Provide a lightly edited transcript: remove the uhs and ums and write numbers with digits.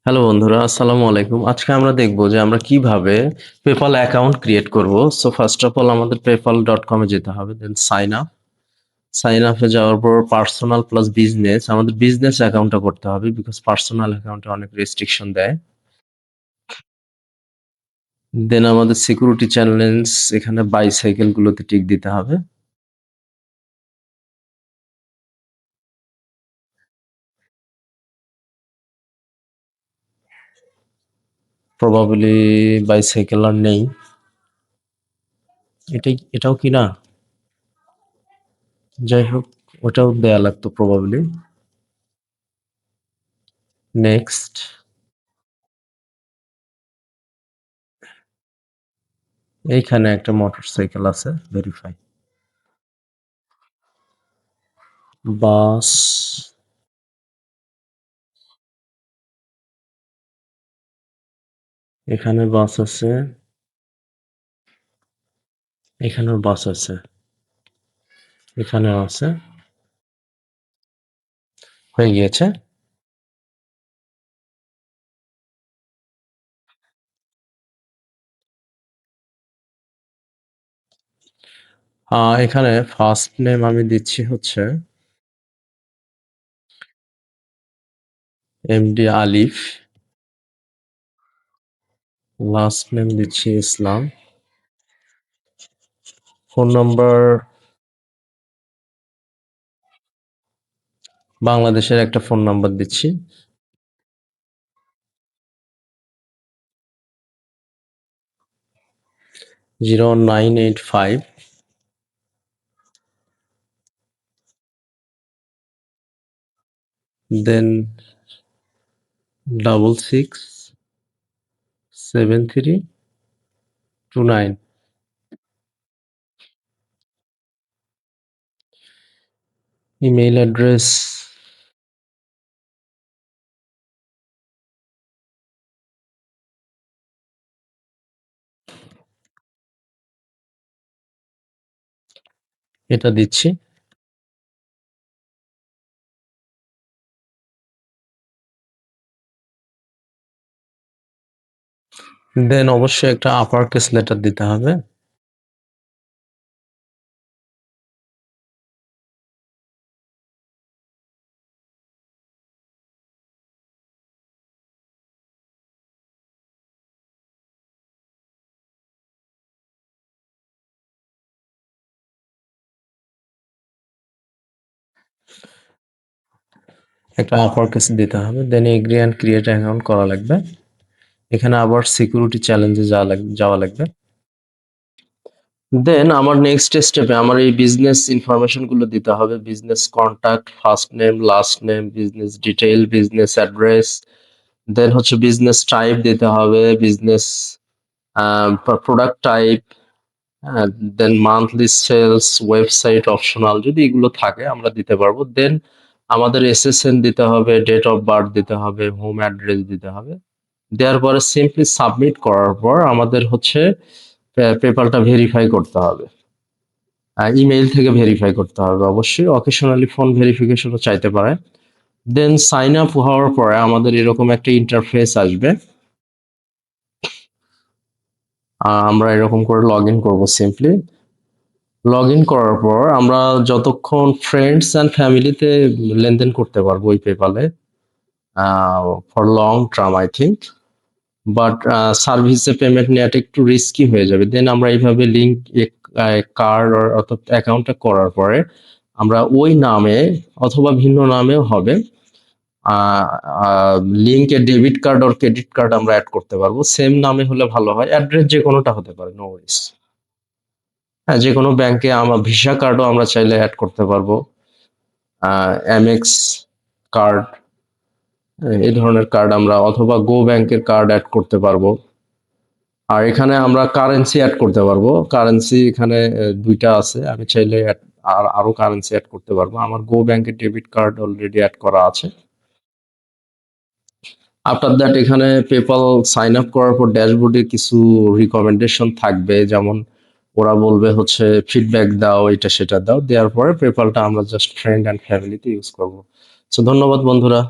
Hello বন্ধুরা, আসসালামু আলাইকুম। আজকে আমরা দেখব যে আমরা কিভাবে পেপাল অ্যাকাউন্ট ক্রিয়েট করব। সো ফার্স্ট অফ অল আমাদের paypal.com এ যেতে হবে, দেন সাইন আপ। সাইন আপে যাওয়ার পর পার্সোনাল প্লাস বিজনেস, আমাদের বিজনেস অ্যাকাউন্টটা করতে হবে বিকজ পার্সোনাল অ্যাকাউন্টে অনেক রেস্ট্রিকশন দেয়। দেন আমাদের সিকিউরিটি চ্যালেঞ্জ, এখানে বাইসাইকেল গুলোতে টিক দিতে হবে। প্রবাবলি বাইসাইকেল আর নেই, এটাও কি না, যাই হোক ওটাও দেয়া লাগতো প্রবাবলি। নেক্সট, এইখানে একটা মোটরসাইকেল আছে, ভেরিফাই। বাস, এখানে বাস আছে, এখানেও বাস আছে, এখানেও আছে, হয়ে গিয়েছে। এখানে ফার্স্ট নেম আমি দিচ্ছি হচ্ছে এমডি আলিফ, লাস্ট নেম দিচ্ছি ইসলাম, ফোন নম্বর বাংলাদেশের একটা ফোন নাম্বার দিচ্ছি, 0985, দেন 667329। ইমেইল অ্যাড্রেস এটা দিচ্ছি। দেন অবশ্যই একটা আপার কেস লেটার দিতে হবে। একটা আপার কেস দিতে হবে, দেন এগ্রি অ্যান্ড ক্রিয়েট অ্যাকাউন্ট করা লাগবে। এখানে আবার সিকিউরিটি চ্যালেঞ্জে যাওয়া লাগবে। দেন আমার নেক্সট স্টেপে আমার এই বিজনেস ইনফরমেশন গুলো দিতে হবে, business contact, first name, last name, business detail, business address, then হচ্ছে বিজনেস টাইপ দিতে হবে, business product type, then monthly sales, website optional, যদি এগুলো থাকে আমরা দিতে পারবো। দেন আমাদের এসএসএন দিতে হবে, ডেট অফ বার্থ দিতে হবে, হোম অ্যাড্রেস দিতে হবে। দেওয়ার পরে সিম্পলি সাবমিট করার পর আমাদের হচ্ছে পেপালটা ভেরিফাই করতে হবে, ইমেইল থেকে ভেরিফাই করতে হবে, অবশ্যই অকেশনালি ফোন ভেরিফিকেশনও চাইতে পারে। দেন সাইন আপ হওয়ার পরে আমাদের এরকম একটা ইন্টারফেস আসবে, আমরা এরকম করে লগ ইন করবো। সিম্পলি লগ ইন করার পর আমরা যতক্ষণ ফ্রেন্ডস অ্যান্ড ফ্যামিলিতে লেনদেন করতে পারবো ওই পেপালে, for long term I think, but সার্ভিসে পেমেন্ট নেওয়াটা একটু রিস্কি হয়ে যাবে। দেন আমরা এইভাবে লিঙ্ক কার্ড অর্থাৎ অ্যাকাউন্টটা করার পরে আমরা ওই নামে অথবা ভিন্ন নামেও হবে লিঙ্কে ডেবিট কার্ড আর ক্রেডিট কার্ড আমরা অ্যাড করতে পারবো। সেম নামে হলে ভালো হয়, অ্যাড্রেস যে কোনোটা হতে পারে, নো ওয়ারিস। হ্যাঁ, যে কোনো ব্যাংকে আমরা ভিসা কার্ডও আমরা চাইলে অ্যাড করতে পারবো, এমএক্স কার্ড, এই ধরনের কার্ড আমরা, অথবা গো ব্যাংকের কার্ড অ্যাড করতে পারবো। আর এখানে আমরা কারেন্সি অ্যাড করতে পারবো, কারেন্সি এখানে দুইটা আছে, আমি চাইলে আরো কারেন্সি অ্যাড করতে পারবো। আমার গো ব্যাংকের ডেবিট কার্ড অলরেডি অ্যাড করা আছে। আফটার দ্যাট এখানে পেপাল সাইন আপ করার পর ড্যাশবোর্ডে কিছু রিকমেন্ডেশন থাকবে, যেমন ওরা বলবে হচ্ছে ফিডব্যাক দাও, এটা সেটা দাও, দেওয়ার পরে পেপালটা আমরা জাস্ট ফ্রেন্ড অ্যান্ড ফ্যামিলিতে ইউজ করবো। সো ধন্যবাদ বন্ধুরা।